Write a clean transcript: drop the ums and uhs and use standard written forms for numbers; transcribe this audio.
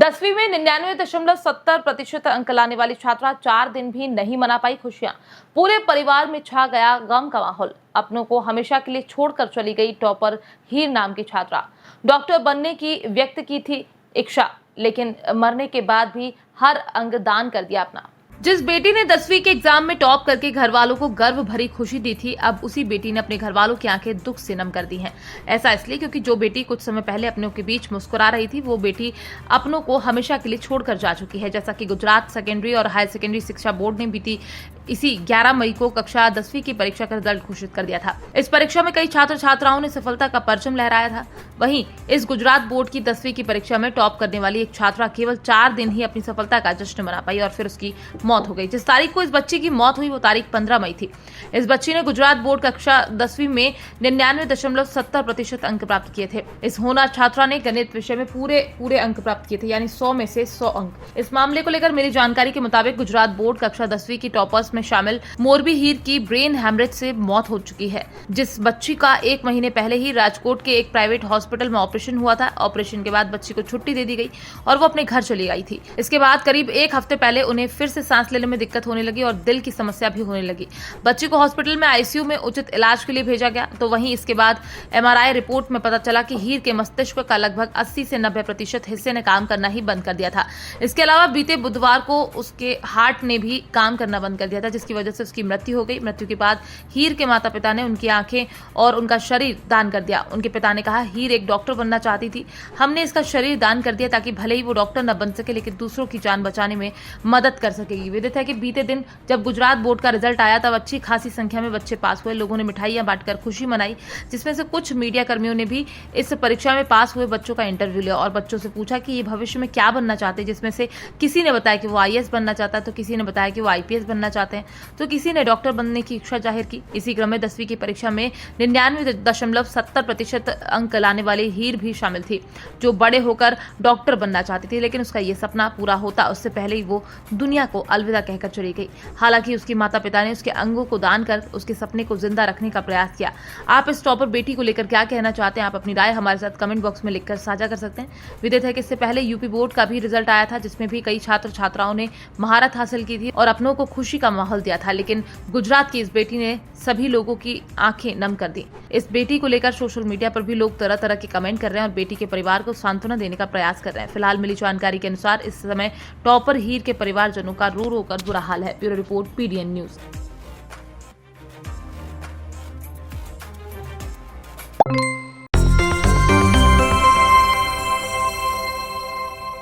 10वीं में 99.70% अंक लाने वाली छात्रा 4 दिन भी नहीं मना पाई खुशियां। पूरे परिवार में छा गया गम का माहौल। अपनों को हमेशा के लिए छोड़कर चली गई टॉपर हीर नाम की छात्रा। डॉक्टर बनने की व्यक्त की थी इच्छा, लेकिन मरने के बाद भी हर अंग दान कर दिया अपना। जिस बेटी ने 10वीं के एग्जाम में टॉप करके घर वालों को गर्व भरी खुशी दी थी, अब उसी बेटी ने अपने घर वालों की आंखें दुख से नम कर दी हैं। ऐसा इसलिए क्योंकि जो बेटी कुछ समय पहले अपनों के बीच मुस्कुरा रही थी, वो बेटी अपनों को हमेशा के लिए छोड़कर जा चुकी है। जैसा कि गुजरात सेकेंडरी और हायर सेकेंडरी शिक्षा बोर्ड ने बीती इसी 11 मई को कक्षा 10वीं की परीक्षा का रिजल्ट घोषित कर दिया था। इस परीक्षा में कई छात्र छात्राओं ने सफलता का परचम लहराया था। वहीं इस गुजरात बोर्ड की 10वीं की परीक्षा में टॉप करने वाली एक छात्रा केवल 4 दिन ही अपनी सफलता का जश्न मना पाई और फिर उसकी मौत हो गई। जिस तारीख को इस बच्ची की मौत हुई वो तारीख 15 मई थी। इस बच्ची ने गुजरात बोर्ड कक्षा 10वीं में 99.70% अंक प्राप्त किए थे। इस होनहार छात्रा ने गणित विषय में पूरे अंक प्राप्त किए थे, यानी 100 में से 100 अंक। इस मामले को लेकर मिली जानकारी के मुताबिक गुजरात बोर्ड कक्षा 10वीं की टॉपर्स में शामिल मोरबी हीर की ब्रेन हैमरेज से मौत हो चुकी है। जिस बच्ची का 1 महीने पहले ही राजकोट के एक प्राइवेट हॉस्पिटल में ऑपरेशन हुआ था। ऑपरेशन के बाद बच्ची को छुट्टी दे दी गई और वो अपने घर चली गई थी। इसके बाद करीब 1 हफ्ते पहले उन्हें फिर से सांस लेने में दिक्कत होने लगी और दिल की समस्या भी होने लगी। बच्ची को हॉस्पिटल में आईसीयू में उचित इलाज के लिए भेजा गया। तो वहीं इसके बाद एमआरआई रिपोर्ट में पता चला कि हीर के मस्तिष्क का लगभग 80 से 90% हिस्से ने काम करना ही बंद कर दिया था। इसके अलावा बीते बुधवार को उसके हार्ट ने भी काम करना बंद कर दिया था, जिसकी वजह से उसकी मृत्यु हो गई। मृत्यु के बाद हीर के माता पिता ने उनकी आंखें और उनका शरीर दान कर दिया। उनके पिता ने कहा, हीर एक डॉक्टर बनना चाहती थी, हमने इसका शरीर दान कर दिया ताकि भले ही वो डॉक्टर न बन सके लेकिन दूसरों की जान बचाने में मदद कर सकेगी। विदित है कि बीते दिन जब गुजरात बोर्ड का रिजल्ट आया तब अच्छी खासी संख्या में बच्चे पास हुए। लोगों ने मिठाइयां बांटकर खुशी मनाई, जिसमें से कुछ मीडिया कर्मियों ने भी इस परीक्षा में पास हुए बच्चों का इंटरव्यू लिया और बच्चों से पूछा कि ये भविष्य में क्या बनना चाहते हैं। जिसमें से किसी ने बताया कि वो आईएएस बनना चाहता है, तो किसी ने बताया कि वो आईपीएस बनना चाहते हैं, तो किसी ने डॉक्टर बनने की इच्छा जाहिर की। इसी क्रम में 10वीं की परीक्षा में 99.70% अंक लाने वाली हीर भी शामिल थी, जो बड़े होकर डॉक्टर बनना चाहती थी, लेकिन उसका ये सपना पूरा होता उससे पहले ही वो दुनिया को अलविदा कहकर चली गई। हालांकि उसके माता पिता ने उसके अंगों को दान कर उसके सपने को जिंदा रखने का प्रयास किया। आप इस टॉपर बेटी को लेकर क्या कहना चाहते हैं? आप अपनी राय हमारे साथ कमेंट बॉक्स में लिखकर साझा कर सकते हैं। विदित है कि इससे पहले यूपी बोर्ड का भी रिजल्ट आया था, जिसमें भी कई छात्र छात्राओं ने महारत हासिल की थी और अपनों को खुशी का माहौल दिया था, लेकिन गुजरात की इस बेटी ने सभी लोगों की आंखें नम कर दी। इस बेटी को लेकर सोशल मीडिया पर भी लोग तरह तरह के कमेंट कर रहे हैं और बेटी के परिवार को सांत्वना देने का प्रयास कर रहे हैं। फिलहाल मिली जानकारी के अनुसार इस समय टॉपर हीर के परिवारजनों का रो रो कर बुरा हाल है। Bureau report, PDN news.